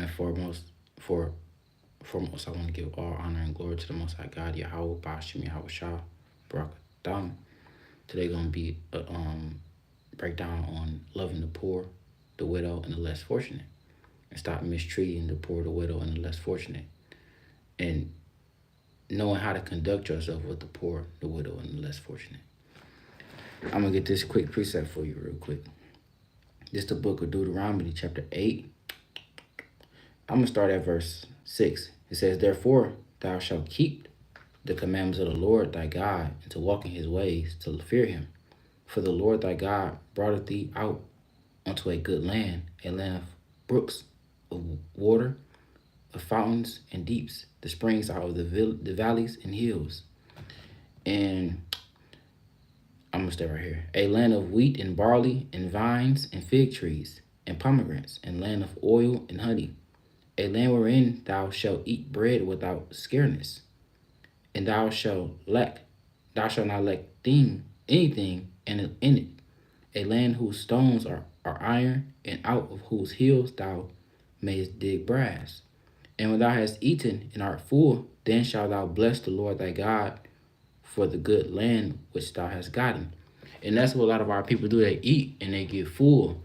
And foremost, I want to give all honor and glory to the Most High God, Yahweh, Bashim, Yahweh Shah, Barak Thumb. Today gonna be a breakdown on loving the poor, the widow, and the less fortunate, and stop mistreating the poor, the widow, and the less fortunate, and knowing how to conduct yourself with the poor, the widow, and the less fortunate. I'm gonna get this quick precept for you real quick. This is the book of Deuteronomy, chapter 8. I'm gonna start at verse 6. It says, "Therefore thou shalt keep the commandments of the Lord thy God, and to walk in his ways, to fear him. For the Lord thy God brought thee out unto a good land, a land of brooks, of water, of fountains and deeps. The springs are of the valleys and hills." And I'm going to stay right here. "A land of wheat and barley and vines and fig trees and pomegranates, and land of oil and honey. A land wherein thou shalt eat bread without scareness, and thou shalt not lack anything in it. A land whose stones are iron, and out of whose hills thou mayest dig brass. And when thou hast eaten and art full, then shalt thou bless the Lord thy God for the good land which thou hast gotten." And that's what a lot of our people do. They eat and they get full,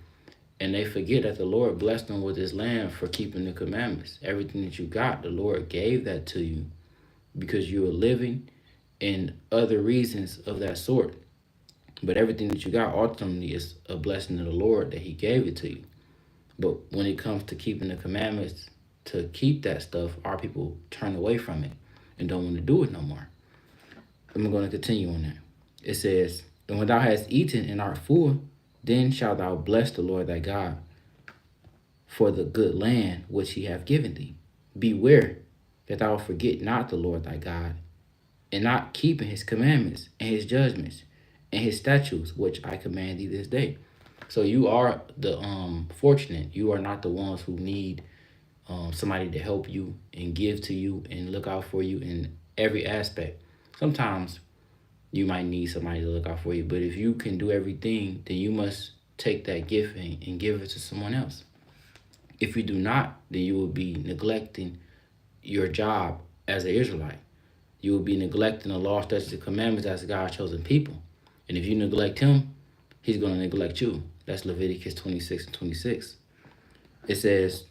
and they forget that the Lord blessed them with this land for keeping the commandments. Everything that you got, the Lord gave that to you because you were living and other reasons of that sort. But everything that you got ultimately is a blessing of the Lord that he gave it to you. But when it comes to keeping the commandments, to keep that stuff, our people turn away from it and don't want to do it no more. I'm going to continue on that. It says, "And when thou hast eaten and art full, then shalt thou bless the Lord thy God for the good land which he hath given thee. Beware that thou forget not the Lord thy God, and not keeping his commandments and his judgments and his statutes, which I command thee this day." So you are the fortunate. You are not the ones who need somebody to help you and give to you and look out for you in every aspect. Sometimes you might need somebody to look out for you, but if you can do everything, then you must take that gift and give it to someone else. If you do not, then you will be neglecting your job as an Israelite. You will be neglecting the law, statutes, and commandments as God's chosen people. And if you neglect him, he's going to neglect you. That's Leviticus 26 and 26. It says,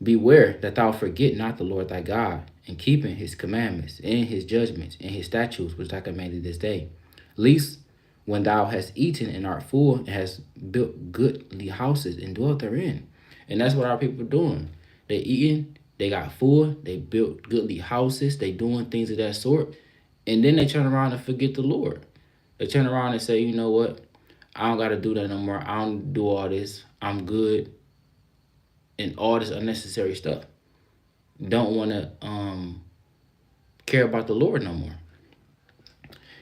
"Beware that thou forget not the Lord thy God, and keeping his commandments and his judgments and his statutes, which I command thee this day. Lest when thou hast eaten and art full, and hast built goodly houses and dwelt therein." And that's what our people are doing. They eating, they got full, they built goodly houses, they doing things of that sort. And then they turn around and forget the Lord. They turn around and say, "You know what? I don't got to do that no more. I don't do all this. I'm good." And all this unnecessary stuff. Don't want to care about the Lord no more.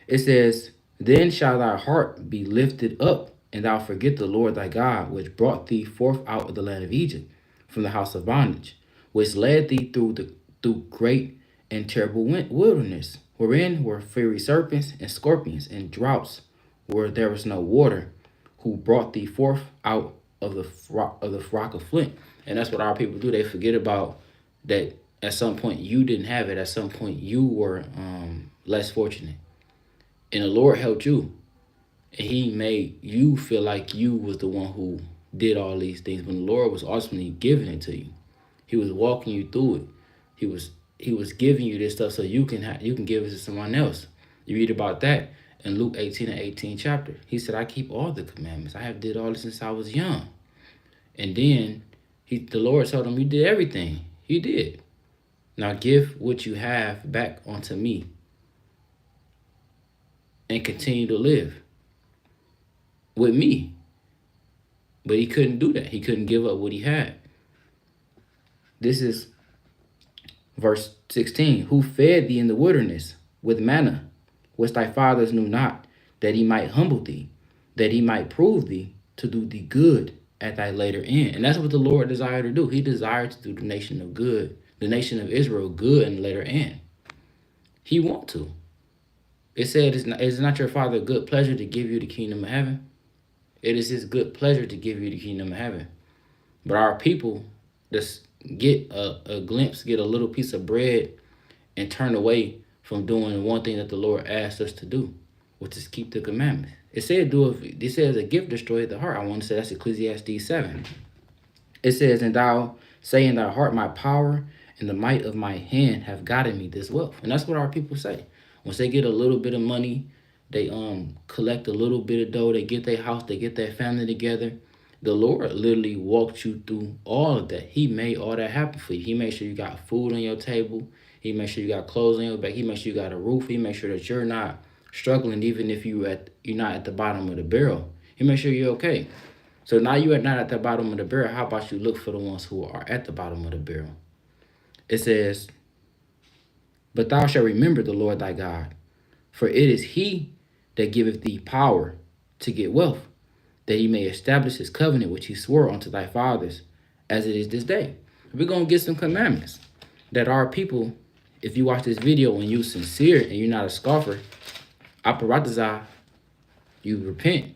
It says, "Then shall thy heart be lifted up, and thou forget the Lord thy God, which brought thee forth out of the land of Egypt, from the house of bondage, which led thee through great and terrible wilderness, wherein were fiery serpents and scorpions and droughts, where there was no water, who brought thee forth out of the rock of flint." And that's what our people do. They forget about that. At some point you didn't have it. At some point you were less fortunate, and the Lord helped you, and he made you feel like you was the one who did all these things when the Lord was ultimately giving it to you. He was walking you through it. He was giving you this stuff so you can give it to someone else. You read about that in Luke 18 and 18 chapter. He said, "I keep all the commandments. I have did all this since I was young." And then the Lord told him, "You did everything. You did. Now give what you have back unto me and continue to live with me." But he couldn't do that. He couldn't give up what he had. This is verse 16. "Who fed thee in the wilderness with manna, which thy fathers knew not, that he might humble thee, that he might prove thee to do thee good at thy later end." And that's what the Lord desired to do. He desired to do the nation of Israel good in the later end. He want to. It said, "Is not your Father good pleasure to give you the kingdom of heaven?" It is his good pleasure to give you the kingdom of heaven. But our people, get a glimpse, get a little piece of bread, and turn away from doing the one thing that the Lord asked us to do, which is keep the commandments. It said it says a gift destroyed the heart. I want to say that's Ecclesiastes 7. It says, and thou say in thy heart, my power and the might of my hand have gotten me this wealth. And that's what our people say. Once they get a little bit of money, they collect a little bit of dough, they get their house, they get their family together. The Lord literally walked you through all of that. He made all that happen for you. He made sure you got food on your table. He made sure you got clothes on your back. He made sure you got a roof. He made sure that you're not struggling, even if you're not at the bottom of the barrel. He made sure you're okay. So now you are not at the bottom of the barrel. How about you look for the ones who are at the bottom of the barrel? It says, but thou shalt remember the Lord thy God, for it is he that giveth thee power to get wealth, that he may establish his covenant which he swore unto thy fathers, as it is this day. We're going to get some commandments that our people, if you watch this video and you're sincere and you're not a scoffer, aparatazah, you repent.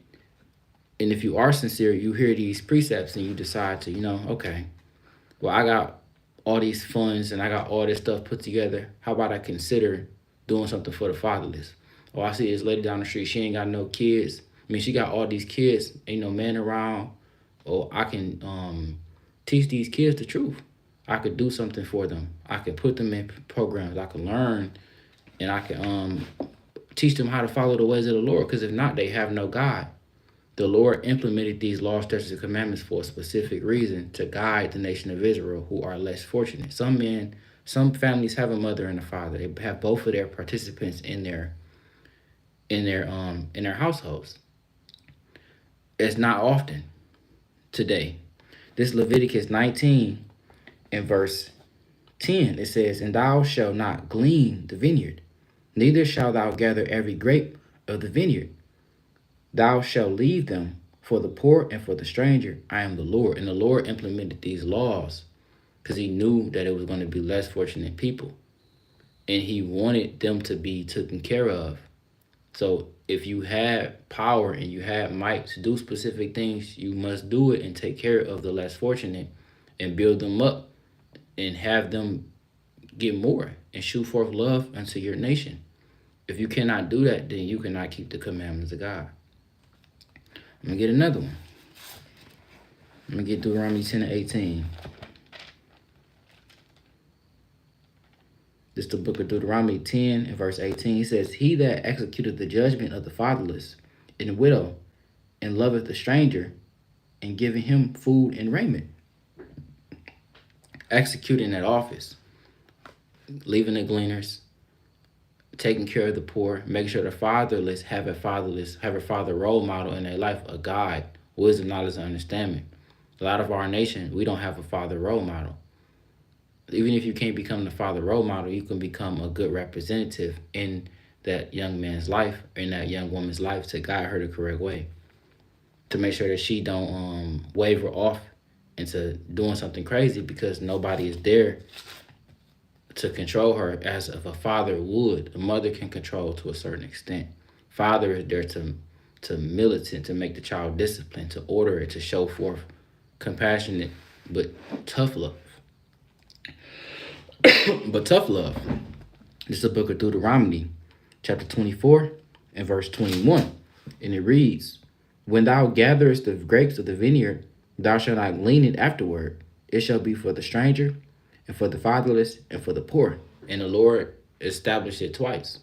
And if you are sincere, you hear these precepts and you decide to, okay, well, I got all these funds and I got all this stuff put together. How about I consider doing something for the fatherless? Oh, I see this lady down the street. She ain't got no kids. I mean, she got all these kids. Ain't no man around. Or I can teach these kids the truth. I could do something for them. I could put them in programs. I could learn, and I can teach them how to follow the ways of the Lord. Because if not, they have no God. The Lord implemented these laws, statutes, and commandments for a specific reason, to guide the nation of Israel who are less fortunate. Some families have a mother and a father. They have both of their participants in their households. It's not often today. This Leviticus 19 and verse 10, it says, and thou shalt not glean the vineyard, neither shalt thou gather every grape of the vineyard. Thou shalt leave them for the poor and for the stranger. I am the Lord. And the Lord implemented these laws because he knew that it was going to be less fortunate people. And he wanted them to be taken care of. So if you have power and you have might to do specific things, you must do it and take care of the less fortunate and build them up and have them get more and shoot forth love unto your nation. If you cannot do that, then you cannot keep the commandments of God. I'm going to get another one. I'm going to get Deuteronomy 10 and 18. This is the book of Deuteronomy 10 and verse 18. It says, he that executeth the judgment of the fatherless and the widow, and loveth the stranger, and giving him food and raiment. Executing that office. Leaving the gleaners. Taking care of the poor, making sure the fatherless have a father role model in their life, a guide, wisdom, knowledge, and understanding. A lot of our nation, we don't have a father role model. Even if you can't become the father role model, you can become a good representative in that young man's life, in that young woman's life, to guide her the correct way, to make sure that she don't waver off into doing something crazy because nobody is there to control her as if a father would. A mother can control to a certain extent. Father is there to militant, to make the child disciplined, to order it, to show forth compassionate but tough love. But tough love. This is the book of Deuteronomy, chapter 24 and verse 21. And it reads, when thou gatherest the grapes of the vineyard, thou shalt not glean it afterward. It shall be for the stranger, and for the fatherless, and for the poor. And the Lord established it twice.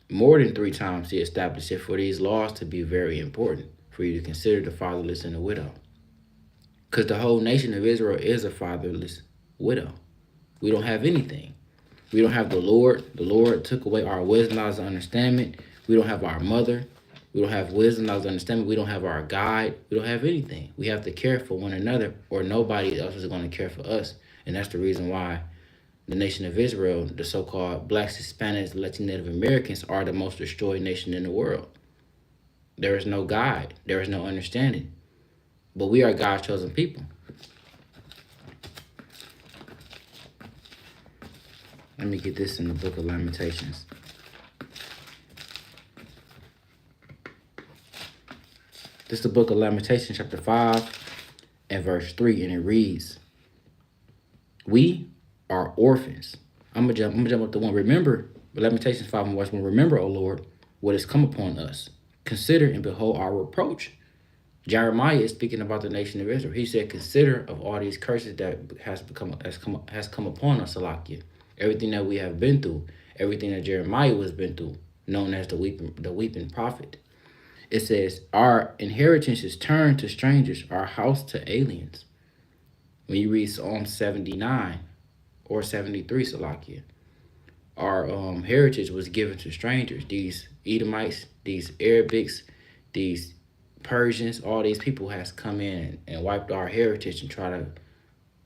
More than 3 times he established it for these laws to be very important, for you to consider the fatherless and the widow. Because the whole nation of Israel is a fatherless widow. We don't have anything. We don't have the Lord. The Lord took away our wisdom, knowledge, and understanding. We don't have our mother. We don't have wisdom, knowledge, and understanding. We don't have our guide. We don't have anything. We have to care for one another, or nobody else is going to care for us. And that's the reason why the nation of Israel, the so-called blacks, Hispanics, Latino, Native Americans, are the most destroyed nation in the world. There is no guide. There is no understanding. But we are God's chosen people. Let me get this in the book of Lamentations. This is the book of Lamentations, chapter 5 and verse 3, and it reads, We are orphans. I'm gonna jump up to one. Remember, Lamentations 5 and verse 1. Remember, O Lord, what has come upon us. Consider and behold our reproach. Jeremiah is speaking about the nation of Israel. He said, "Consider of all these curses that has come upon us, Salakia. Everything that we have been through, everything that Jeremiah was been through, known as the weeping prophet." It says, "Our inheritance is turned to strangers, our house to aliens." When you read Psalm 79 or 73, Salakia, our heritage was given to strangers. These Edomites, these Arabics, these Persians, all these people has come in and wiped our heritage and try to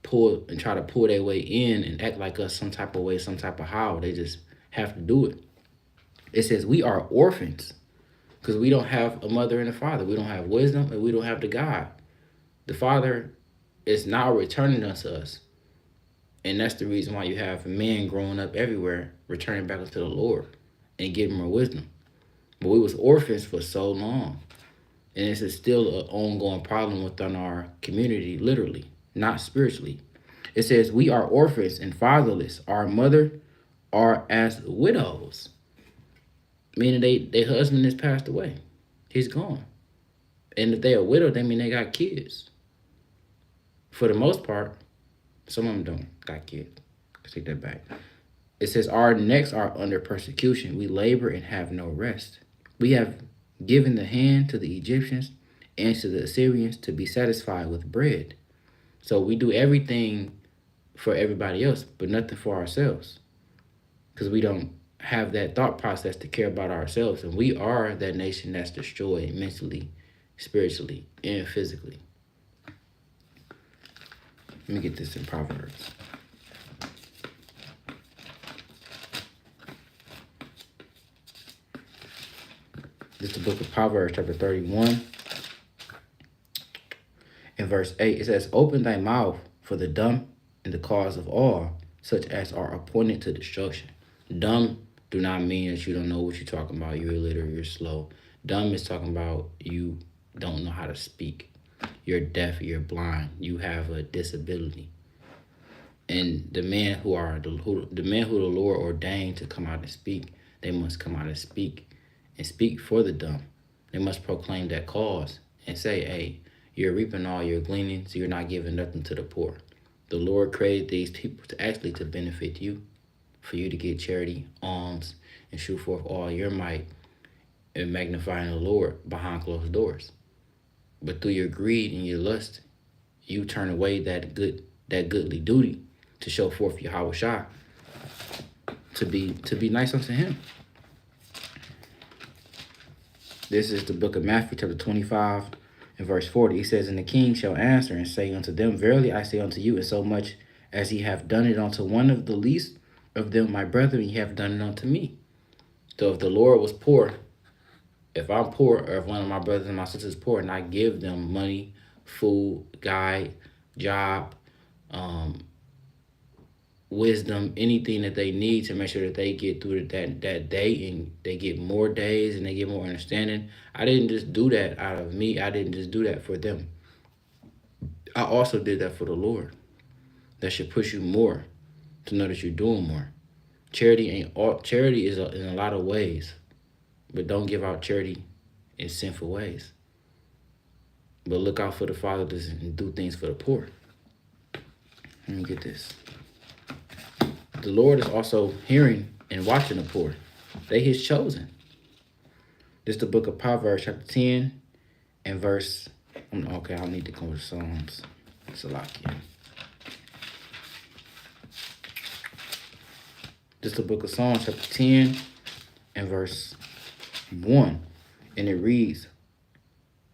pull their way in and act like us some type of way, some type of how. They just have to do it. It says we are orphans because we don't have a mother and a father. We don't have wisdom and we don't have the God. The Father is now returning unto us. And that's the reason why you have men growing up everywhere, returning back unto the Lord and giving more wisdom. But we was orphans for so long. And this is still an ongoing problem within our community, literally, not spiritually. It says, we are orphans and fatherless. Our mother are as widows. Meaning their husband has passed away. He's gone. And if they are widowed, they mean they got kids. For the most part, some of them don't got kids. Take that back. It says, our necks are under persecution. We labor and have no rest. We have given the hand to the Egyptians and to the Assyrians to be satisfied with bread. So we do everything for everybody else, but nothing for ourselves. Because we don't have that thought process to care about ourselves. And we are that nation that's destroyed mentally, spiritually, and physically. Let me get this in Proverbs. This is the book of Proverbs, chapter 31. In verse 8, it says, open thy mouth for the dumb and the cause of all, such as are appointed to destruction. Dumb do not mean that you don't know what you're talking about. You're illiterate, you're slow. Dumb is talking about you don't know how to speak. You're deaf, you're blind, you have a disability. And the men who the Lord ordained to come out and speak, they must come out and speak for the dumb. They must proclaim that cause and say, hey, you're reaping all your gleaning, so you're not giving nothing to the poor. The Lord created these people to benefit you, for you to get charity, alms, and show forth all your might and magnifying the Lord behind closed doors. But through your greed and your lust, you turn away that goodly duty to show forth Yahweh Shah, to be nice unto him. This is the book of Matthew, chapter 25, and verse 40. It says, and the king shall answer and say unto them, verily I say unto you, in so much as ye have done it unto one of the least of them, my brethren, ye have done it unto me. So if the Lord was poor, if I'm poor, or if one of my brothers and my sisters is poor, and I give them money, food, guide, job, wisdom, anything that they need to make sure that they get through that day and they get more days and they get more understanding. I didn't just do that out of me. I didn't just do that for them. I also did that for the Lord. That should push you more to know that you're doing more. Charity is in a lot of ways, but don't give out charity in sinful ways. But look out for the fatherless and do things for the poor. Let me get this. The Lord is also hearing and watching the poor. They his chosen. This is the book of Proverbs, chapter 10, and verse... Okay, I'll need to go to Psalms. Salakia. This is the book of Psalms, chapter 10, and verse 1. And it reads,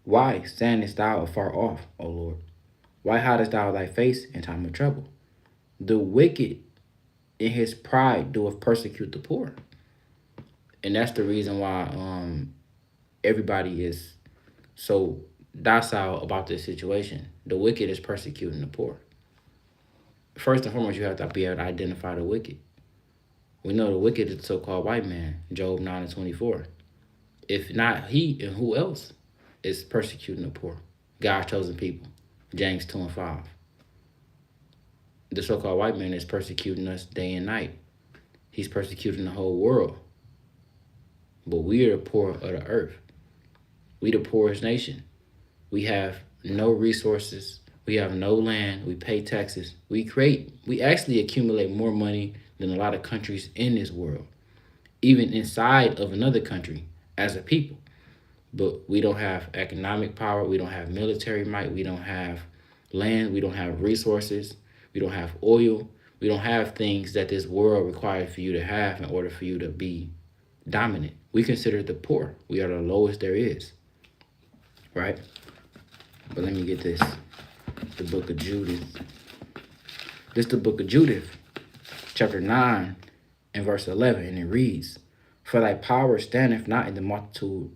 why standest thou afar off, O Lord? Why hidest thou thy face in time of trouble? The wicked in his pride doeth persecute the poor. And that's the reason why everybody is so docile about this situation. The wicked is persecuting the poor. First and foremost, you have to be able to identify the wicked. We know the wicked is the so-called white man, Job 9 and 24. If not he, and who else is persecuting the poor? God's chosen people, James 2 and 5. the so-called white man is persecuting us day and night. He's persecuting the whole world. But we are the poor of the earth. We the poorest nation. We have no resources. We have no land. We pay taxes. We actually accumulate more money than a lot of countries in this world, even inside of another country as a people. But we don't have economic power. We don't have military might. We don't have land. We don't have resources. We don't have oil. We don't have things that this world requires for you to have in order for you to be dominant. We consider the poor. We are the lowest there is, right? But let me get this. The book of Judith. This is the book of Judith, chapter 9 and verse 11, and it reads, For thy power standeth not in the multitude,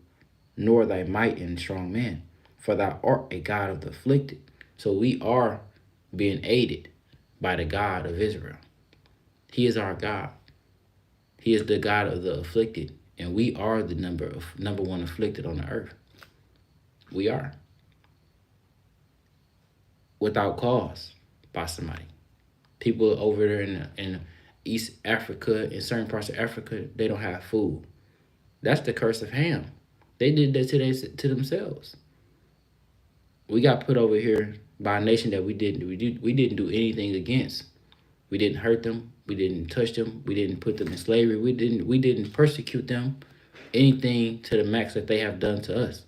nor thy might in strong men, for thou art a God of the afflicted. So we are being aided by the God of Israel. He is our God. He is the God of the afflicted, and we are the number one afflicted on the earth. We are. Without cause by somebody. People over there in East Africa, in certain parts of Africa, they don't have food. That's the curse of Ham. They did that to themselves. We got put over here by a nation that we didn't do anything against. We didn't hurt them. We didn't touch them. We didn't put them in slavery. We didn't persecute them. Anything to the max that they have done to us.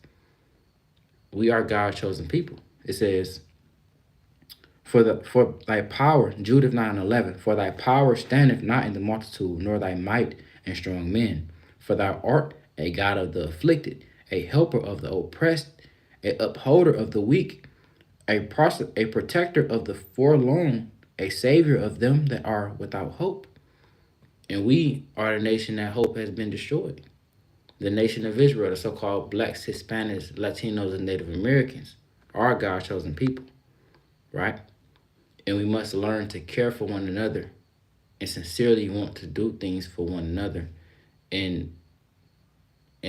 We are God's chosen people. It says, For thy power, Judith 9:11, for thy power standeth not in the multitude, nor thy might in strong men. For thou art a God of the afflicted, a helper of the oppressed, a upholder of the weak, a protector of the forlorn, a savior of them that are without hope. And we are the nation that hope has been destroyed. The nation of Israel, the so-called blacks, Hispanics, Latinos, and Native Americans, are God's chosen people, right? And we must learn to care for one another and sincerely want to do things for one another and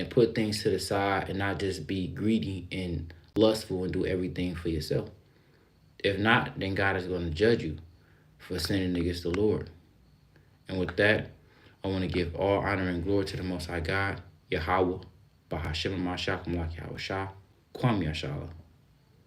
put things to the side and not just be greedy and lustful and do everything for yourself. If not, then God is going to judge you for sinning against the Lord. And with that, I want to give all honor and glory to the Most High God, Yahweh, Bahashim Mashakum Lak Yahweh Shah, Kwam Yashala.